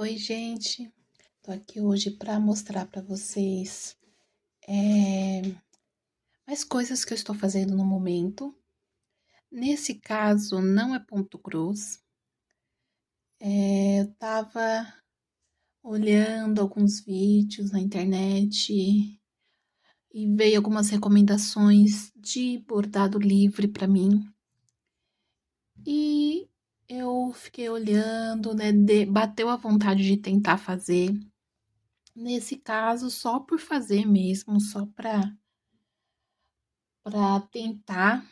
Oi, gente. Tô aqui hoje para mostrar para vocês mais coisas que eu estou fazendo no momento. Nesse caso, não é ponto cruz. Eu tava olhando alguns vídeos na internet e veio algumas recomendações de bordado livre para mim. E eu fiquei olhando, né? Bateu a vontade de tentar fazer. Nesse caso, só por fazer mesmo, só para tentar,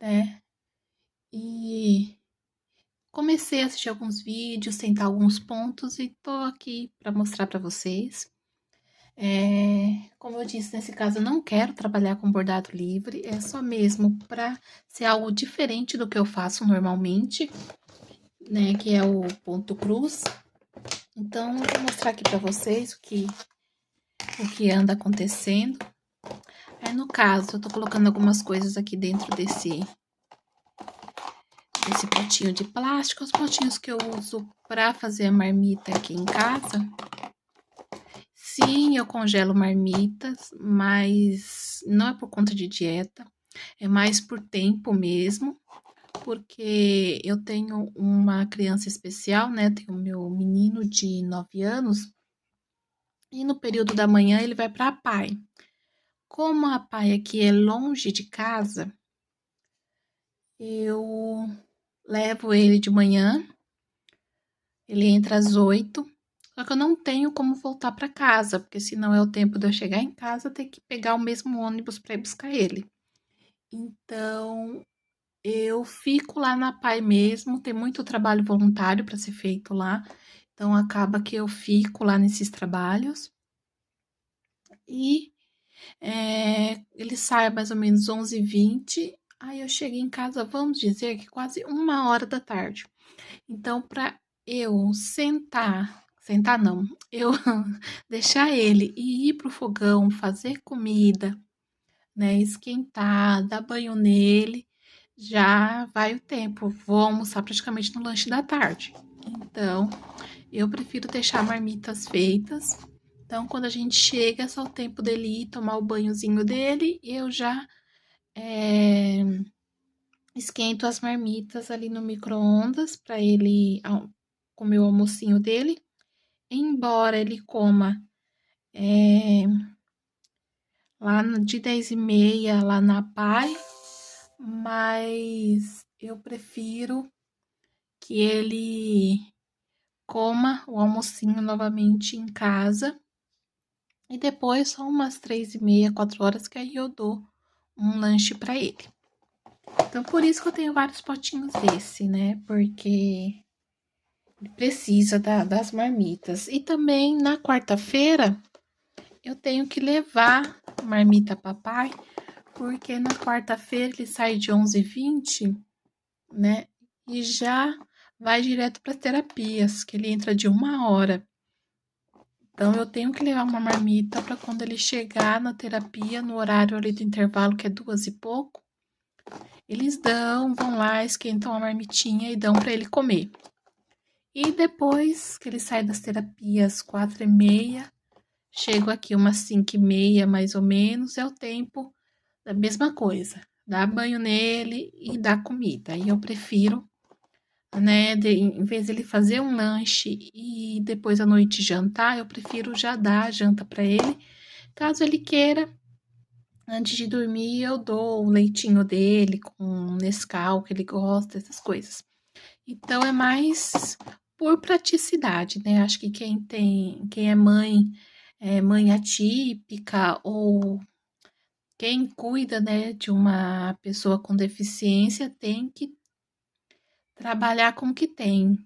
né? E comecei a assistir alguns vídeos, tentar alguns pontos e tô aqui para mostrar para vocês. Como eu disse, nesse caso eu não quero trabalhar com bordado livre, é só mesmo para ser algo diferente do que eu faço normalmente, né? Que é o ponto cruz. Então, eu vou mostrar aqui para vocês o que anda acontecendo. No caso, eu tô colocando algumas coisas aqui dentro desse potinho de plástico, os potinhos que eu uso para fazer a marmita aqui em casa. Sim, eu congelo marmitas, mas não é por conta de dieta, é mais por tempo mesmo, porque eu tenho uma criança especial, né? Tenho o meu menino de 9 anos, e no período da manhã ele vai para a PAI. Como a PAI aqui é longe de casa, eu levo ele de manhã, ele entra às 8, só que eu não tenho como voltar para casa, porque senão é o tempo de eu chegar em casa, ter que pegar o mesmo ônibus para ir buscar ele. Então, eu fico lá na PAI mesmo, tem muito trabalho voluntário para ser feito lá, então acaba que eu fico lá nesses trabalhos. E ele sai mais ou menos 11h20, aí eu cheguei em casa, vamos dizer que quase 1h da tarde. Então, para eu sentar não, eu deixar ele e ir pro fogão, fazer comida, né, esquentar, dar banho nele, já vai o tempo. Vou almoçar praticamente no lanche da tarde. Então, eu prefiro deixar marmitas feitas. Então, quando a gente chega, é só o tempo dele ir tomar o banhozinho dele e eu já esquento as marmitas ali no micro-ondas para ele comer o almocinho dele. Embora ele coma lá de 10h30 lá na PAI, mas eu prefiro que ele coma o almocinho novamente em casa. E depois, só umas 3h30, 4h, que aí eu dou um lanche para ele. Então, por isso que eu tenho vários potinhos desse, né? Porque ele precisa das marmitas. E também, na quarta-feira, eu tenho que levar marmita papai, porque na quarta-feira ele sai de 11h20, né? E já vai direto para terapias, que ele entra de 1h. Então, eu tenho que levar uma marmita para quando ele chegar na terapia, no horário ali do intervalo, que é 2 e pouco, eles vão lá, esquentam a marmitinha e dão para ele comer. E depois que ele sai das terapias 4h30, chego aqui umas 5h30, mais ou menos, é o tempo da mesma coisa. Dar banho nele e dar comida. E eu prefiro, né, em vez dele fazer um lanche e depois à noite jantar, eu prefiro já dar a janta para ele. Caso ele queira, antes de dormir, eu dou o leitinho dele com Nescau, que ele gosta, essas coisas. Então, é mais por praticidade, né? Acho que quem é mãe atípica, ou quem cuida, né, de uma pessoa com deficiência, tem que trabalhar com o que tem.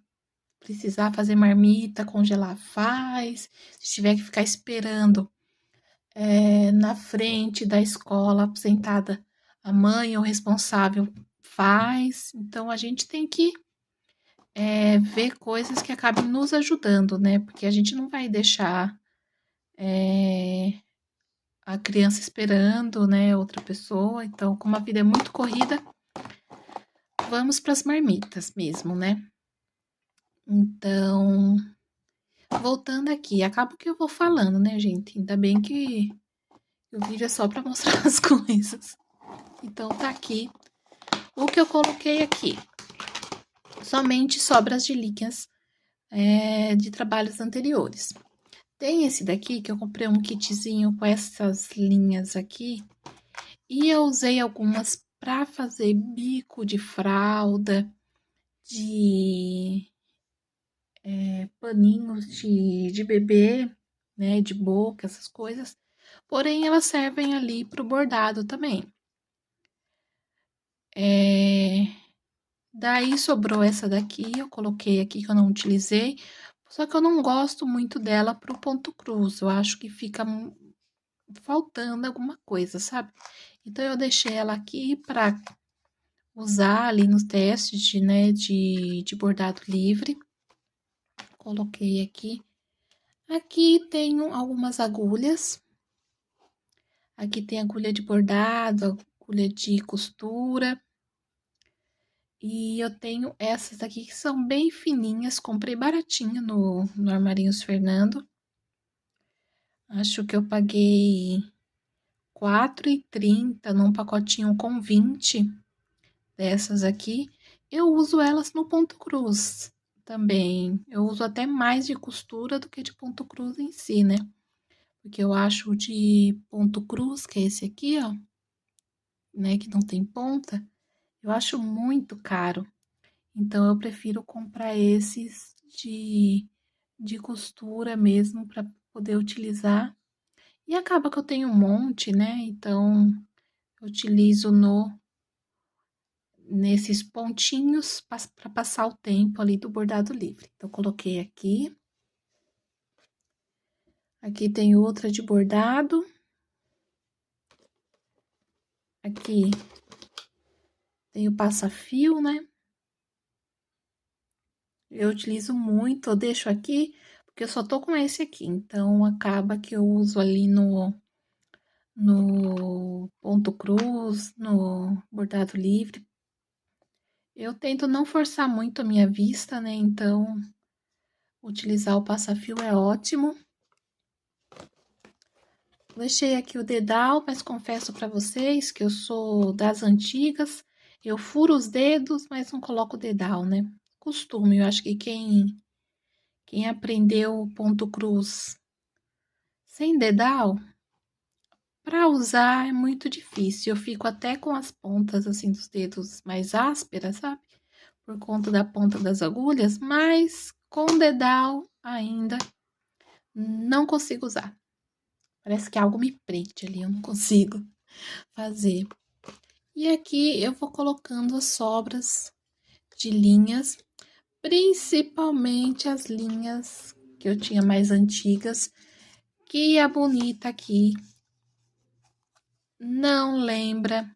Precisar fazer marmita, congelar, faz. Se tiver que ficar esperando na frente da escola, sentada, a mãe ou responsável faz. Então, a gente tem que ver coisas que acabem nos ajudando, né? Porque a gente não vai deixar a criança esperando, né, outra pessoa. Então, como a vida é muito corrida, vamos para as marmitas mesmo, né? Então, Voltando aqui, acaba que eu vou falando, né, gente? Ainda bem que o vídeo é só pra mostrar as coisas. Então, tá aqui o que eu coloquei aqui. Somente sobras de linhas de trabalhos anteriores. Tem esse daqui que eu comprei um kitzinho com essas linhas aqui. E eu usei algumas para fazer bico de fralda, de paninhos de bebê, né, de boca, essas coisas. Porém, elas servem ali para o bordado também. Daí sobrou essa daqui, eu coloquei aqui que eu não utilizei. Só que eu não gosto muito dela pro ponto cruz. Eu acho que fica faltando alguma coisa, sabe? Então, eu deixei ela aqui para usar ali nos testes de bordado livre. Coloquei aqui. Aqui tenho algumas agulhas. Aqui tem agulha de bordado, agulha de costura. E eu tenho essas aqui que são bem fininhas. Comprei baratinho no Armarinhos Fernando. Acho que eu paguei R$4,30 num pacotinho com 20 dessas aqui. Eu uso elas no ponto cruz também. Eu uso até mais de costura do que de ponto cruz em si, né? Porque eu acho de ponto cruz, que é esse aqui, ó, né, que não tem ponta, eu acho muito caro. Então, eu prefiro comprar esses de costura mesmo para poder utilizar. E acaba que eu tenho um monte, né? Então, eu utilizo nesses pontinhos para passar o tempo ali do bordado livre. Então, coloquei aqui. Aqui tem outra de bordado. Aqui tem o passa-fio, né? Eu utilizo muito, eu deixo aqui, porque eu só tô com esse aqui. Então, acaba que eu uso ali no ponto cruz, no bordado livre. Eu tento não forçar muito a minha vista, né? Então, utilizar o passa-fio é ótimo. Deixei aqui o dedal, mas confesso para vocês que eu sou das antigas. Eu furo os dedos, mas não coloco o dedal, né? Costume, eu acho que quem aprendeu o ponto cruz sem dedal, para usar é muito difícil. Eu fico até com as pontas assim dos dedos mais ásperas, sabe? Por conta da ponta das agulhas, mas com dedal ainda não consigo usar. Parece que algo me prende ali, eu não consigo fazer. E aqui eu vou colocando as sobras de linhas, principalmente as linhas que eu tinha mais antigas, que a bonita aqui não lembra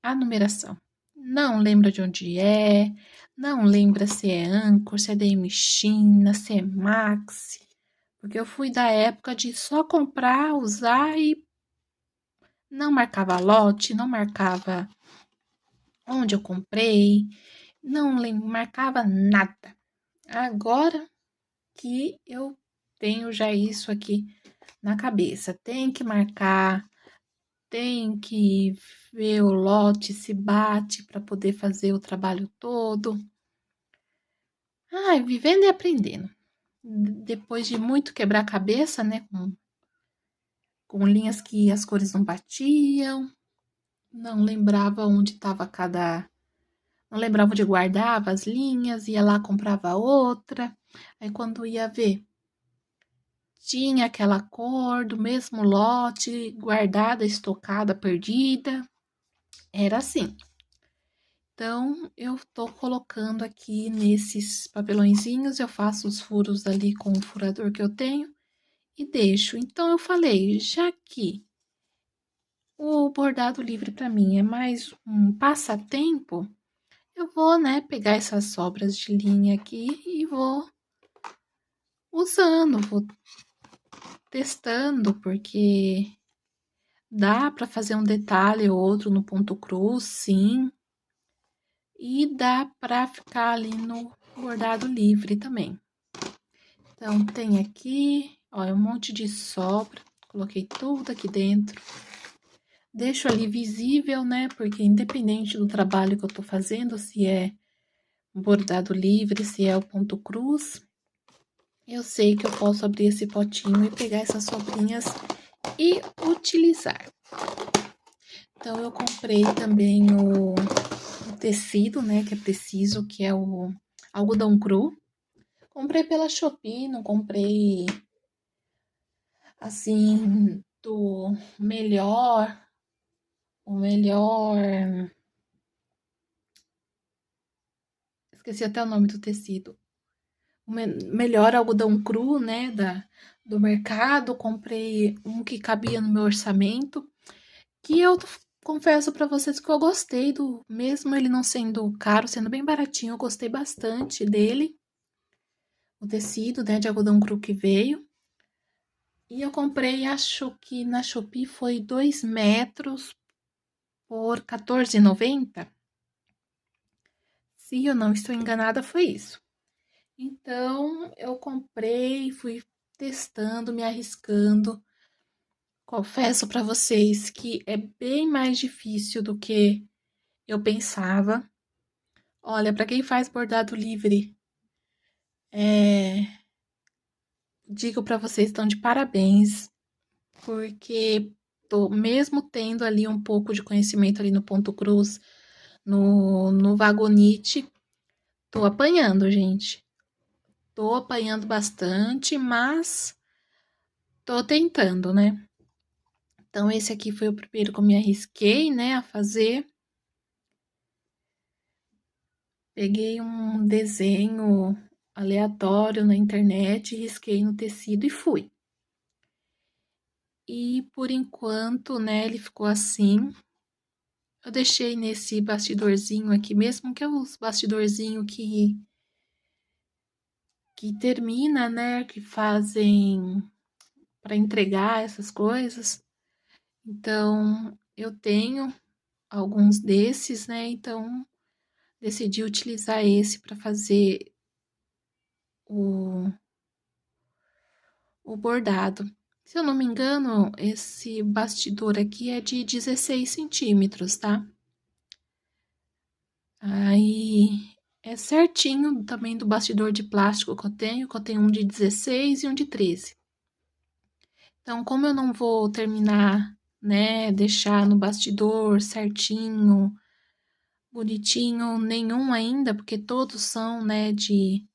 a numeração. Não lembra de onde é, não lembra se é Anchor, se é DM China, se é Maxi. Porque eu fui da época de só comprar, usar e não marcava lote, não marcava onde eu comprei, não marcava nada. Agora que eu tenho já isso aqui na cabeça, tem que marcar, tem que ver o lote se bate para poder fazer o trabalho todo. Ai, vivendo e aprendendo. Depois de muito quebrar a cabeça, né, com linhas que as cores não batiam, não lembrava onde estava cada. Não lembrava onde guardava as linhas, ia lá, comprava outra. Aí, quando ia ver, tinha aquela cor do mesmo lote, guardada, estocada, perdida. Era assim. Então, eu tô colocando aqui nesses papelõezinhos, eu faço os furos ali com o furador que eu tenho e deixo. Então, eu falei, já que o bordado livre para mim é mais um passatempo, eu vou, né, pegar essas sobras de linha aqui e vou usando, vou testando, porque dá para fazer um detalhe ou outro no ponto cruz, sim. E dá para ficar ali no bordado livre também. Então, tem aqui, ó, um monte de sobra. Coloquei tudo aqui dentro. Deixo ali visível, né? Porque independente do trabalho que eu tô fazendo, se é bordado livre, se é o ponto cruz, eu sei que eu posso abrir esse potinho e pegar essas sobrinhas e utilizar. Então, eu comprei também o tecido, né, que é preciso, que é o algodão cru. Comprei pela Shopee, não comprei, assim, do melhor, o melhor... Esqueci até o nome do tecido. O melhor algodão cru, né, do mercado. Comprei um que cabia no meu orçamento, que eu confesso pra vocês que eu gostei do, mesmo ele não sendo caro, sendo bem baratinho, eu gostei bastante dele. O tecido, né, de algodão cru que veio. E eu comprei, acho que na Shopee foi 2 metros por R$14,90. Se eu não estou enganada, foi isso. Então, eu comprei, fui testando, me arriscando. Confesso para vocês que é bem mais difícil do que eu pensava. Olha, para quem faz bordado livre, digo para vocês, estão de parabéns, porque tô mesmo tendo ali um pouco de conhecimento ali no ponto cruz, no vagonite, tô apanhando, gente. Tô apanhando bastante, mas tô tentando, né? Então, esse aqui foi o primeiro que eu me arrisquei, né, a fazer. Peguei um desenho aleatório na internet, risquei no tecido e fui. E por enquanto, né, ele ficou assim. Eu deixei nesse bastidorzinho aqui, mesmo que é os bastidorzinho que termina, né, que fazem para entregar essas coisas. Então, eu tenho alguns desses, né, então decidi utilizar esse para fazer o, o bordado. Se eu não me engano, esse bastidor aqui é de 16 centímetros, tá? Aí é certinho também do bastidor de plástico que eu tenho um de 16 e um de 13. Então, como eu não vou terminar, né, deixar no bastidor certinho, bonitinho, nenhum ainda, porque todos são, né, de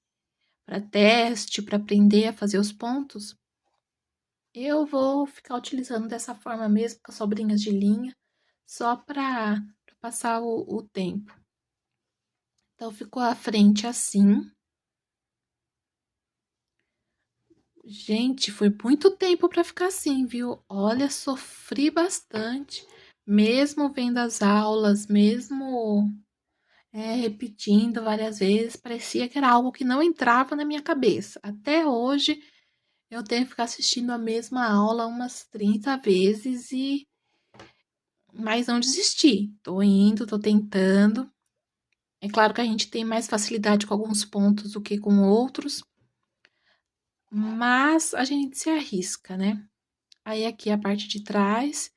para teste, para aprender a fazer os pontos, eu vou ficar utilizando dessa forma mesmo, com as sobrinhas de linha, só para passar o tempo. Então, ficou a frente assim. Gente, foi muito tempo para ficar assim, viu? Olha, sofri bastante, mesmo vendo as aulas, mesmo repetindo várias vezes, parecia que era algo que não entrava na minha cabeça. Até hoje, eu tenho que ficar assistindo a mesma aula umas 30 vezes mas não desisti. Tô indo, tô tentando. É claro que a gente tem mais facilidade com alguns pontos do que com outros, mas a gente se arrisca, né? Aí aqui a parte de trás,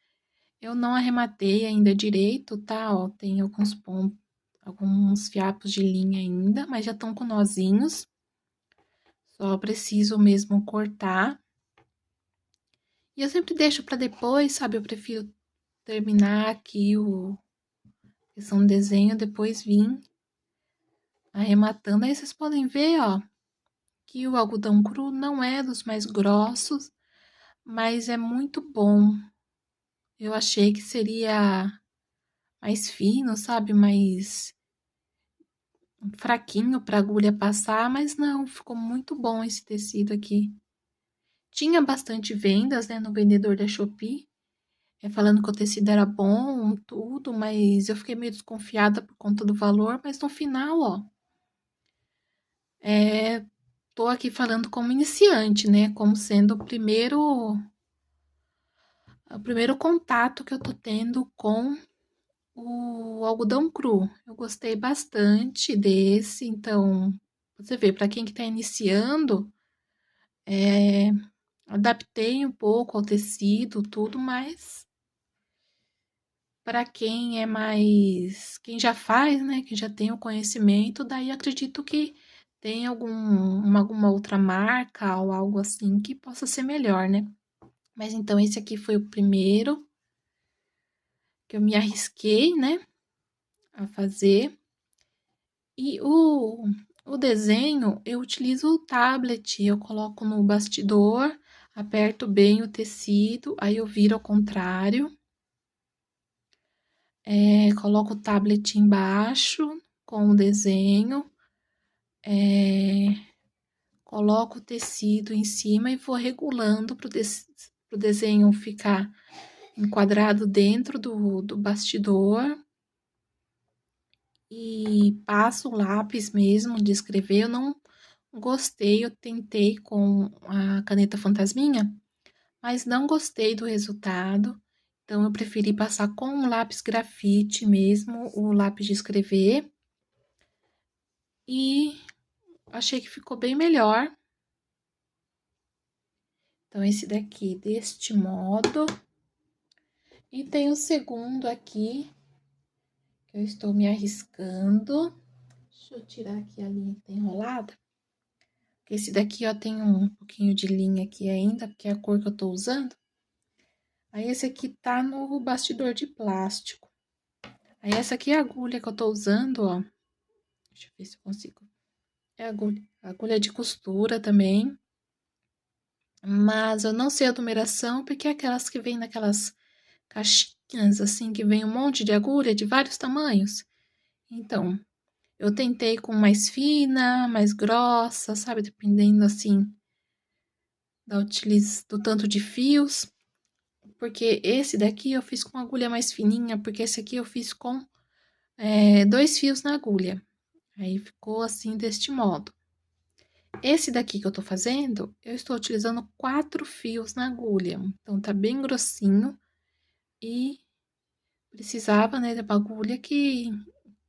eu não arrematei ainda direito, tá? Ó, tem alguns pontos, alguns fiapos de linha ainda, mas já estão com nozinhos. Só preciso mesmo cortar. E eu sempre deixo para depois, sabe? Eu prefiro terminar aqui o questão do desenho, depois vir arrematando. Aí vocês podem ver, ó, que o algodão cru não é dos mais grossos, mas é muito bom. Eu achei que seria mais fino, sabe? Mais fraquinho para agulha passar, mas não, ficou muito bom esse tecido aqui. Tinha bastante vendas, né, no vendedor da Shopee, falando que o tecido era bom, tudo, mas eu fiquei meio desconfiada por conta do valor, mas no final, ó, tô aqui falando como iniciante, né, como sendo o primeiro contato que eu tô tendo com o algodão cru. Eu gostei bastante desse, então, você vê, para quem que tá iniciando, Adaptei um pouco ao tecido, tudo, mas para quem quem já faz, né, que já tem o conhecimento, daí acredito que tem alguma outra marca ou algo assim que possa ser melhor, né? Mas então esse aqui foi o primeiro que eu me arrisquei, né, a fazer. E o desenho, eu utilizo o tablet, eu coloco no bastidor, aperto bem o tecido, aí eu viro ao contrário, coloco o tablet embaixo com o desenho, coloco o tecido em cima e vou regulando para o desenho ficar enquadrado dentro do bastidor. E passo o lápis mesmo de escrever. Eu não gostei, eu tentei com a caneta fantasminha, mas não gostei do resultado. Então, eu preferi passar com um lápis grafite mesmo, o lápis de escrever. E achei que ficou bem melhor. Então, esse daqui deste modo. E tem o segundo aqui, que eu estou me arriscando. Deixa eu tirar aqui a linha que tá enrolada. Esse daqui, ó, tem um pouquinho de linha aqui ainda, porque é a cor que eu tô usando. Aí, esse aqui tá no bastidor de plástico. Aí, essa aqui é a agulha que eu tô usando, ó. Deixa eu ver se eu consigo. É agulha de costura também. Mas eu não sei a numeração, porque é aquelas que vem naquelas caixinhas, assim, que vem um monte de agulha de vários tamanhos. Então, eu tentei com mais fina, mais grossa, sabe? Dependendo, assim, do tanto de fios. Porque esse daqui eu fiz com agulha mais fininha, porque esse aqui eu fiz com 2 fios na agulha. Aí ficou assim, deste modo. Esse daqui que eu tô fazendo, eu estou utilizando 4 fios na agulha. Então, tá bem grossinho e precisava, né, de uma agulha que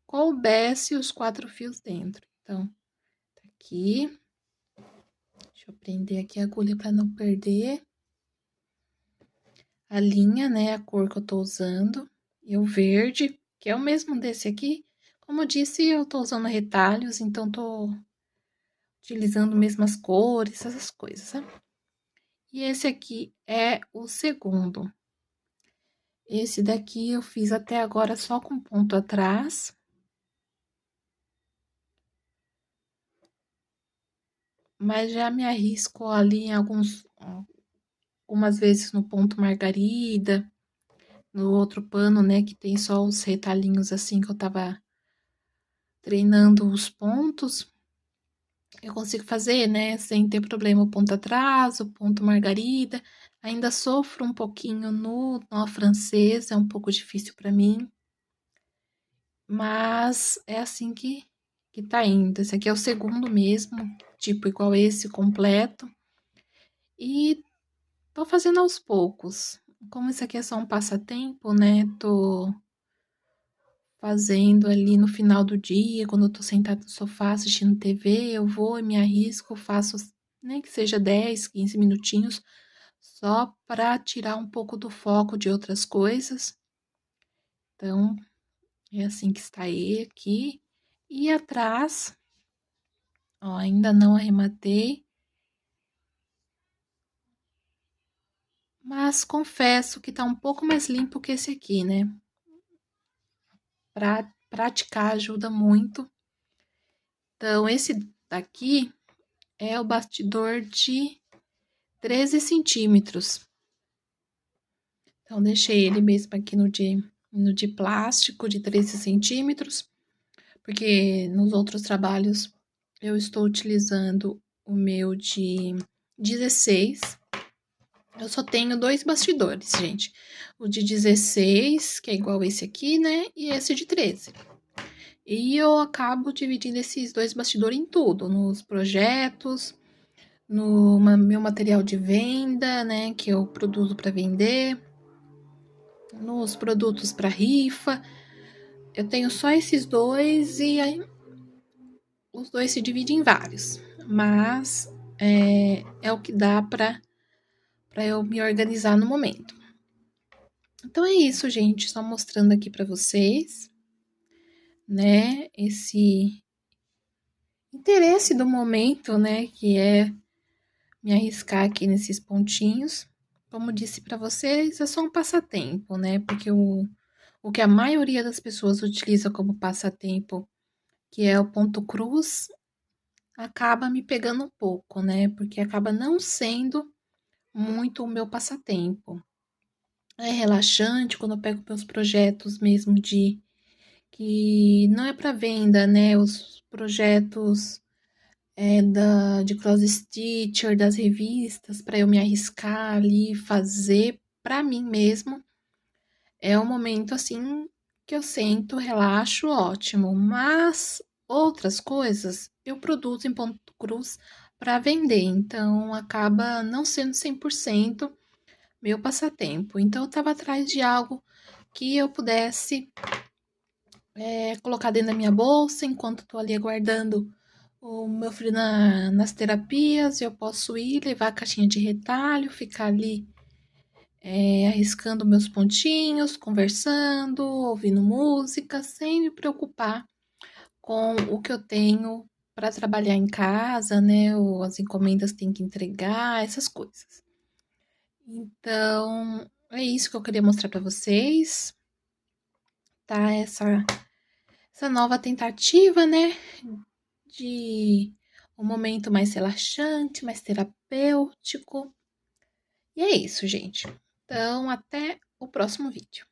coubesse os 4 fios dentro. Então, tá aqui. Deixa eu prender aqui a agulha para não perder. A linha, né, a cor que eu tô usando. E o verde, que é o mesmo desse aqui. Como eu disse, eu tô usando retalhos, então tô utilizando mesmas cores, essas coisas, sabe? E esse aqui é o segundo. Esse daqui eu fiz até agora só com ponto atrás. Mas já me arrisco ali em algumas vezes no ponto margarida, no outro pano, né, que tem só os retalhinhos assim que eu tava treinando os pontos. Eu consigo fazer, né, sem ter problema o ponto atrás, o ponto margarida. Ainda sofro um pouquinho no nó francês, é um pouco difícil para mim. Mas é assim que tá indo. Esse aqui é o segundo mesmo, tipo igual esse, completo. E tô fazendo aos poucos. Como isso aqui é só um passatempo, né, tô fazendo ali no final do dia, quando eu tô sentada no sofá assistindo TV, eu vou e me arrisco, faço nem que seja 10, 15 minutinhos, só para tirar um pouco do foco de outras coisas. Então, é assim que está ele aqui. E atrás, ó, ainda não arrematei, mas confesso que tá um pouco mais limpo que esse aqui, né? Pra praticar ajuda muito. Então, esse daqui é o bastidor de 13 centímetros. Então, deixei ele mesmo aqui no de plástico de 13 centímetros, porque nos outros trabalhos eu estou utilizando o meu de 16. Eu só tenho 2 bastidores, gente. O de 16, que é igual esse aqui, né? E esse de 13. E eu acabo dividindo esses 2 bastidores em tudo, nos projetos, no meu material de venda, né, que eu produzo para vender, nos produtos para rifa. Eu tenho só esses dois e aí os dois se dividem em vários. Mas é o que dá para eu me organizar no momento. Então é isso, gente, só mostrando aqui para vocês, né, esse interesse do momento, né, que é me arriscar aqui nesses pontinhos. Como disse para vocês, é só um passatempo, né, porque o que a maioria das pessoas utiliza como passatempo, que é o ponto cruz, acaba me pegando um pouco, né, porque acaba não sendo muito o meu passatempo. É relaxante quando eu pego meus projetos mesmo que não é para venda, né? Os projetos de cross stitcher, das revistas, para eu me arriscar ali, fazer para mim mesmo. É um momento assim que eu sento, relaxo, ótimo. Mas outras coisas eu produzo em ponto cruz para vender, então acaba não sendo 100% meu passatempo. Então eu estava atrás de algo que eu pudesse colocar dentro da minha bolsa enquanto tô ali aguardando o meu filho nas terapias. Eu posso ir, levar a caixinha de retalho, ficar ali arriscando meus pontinhos, conversando, ouvindo música, sem me preocupar com o que eu tenho para trabalhar em casa, né? Ou as encomendas tem que entregar, essas coisas. Então, é isso que eu queria mostrar para vocês, tá? Essa nova tentativa, né? De um momento mais relaxante, mais terapêutico. E é isso, gente. Então, até o próximo vídeo.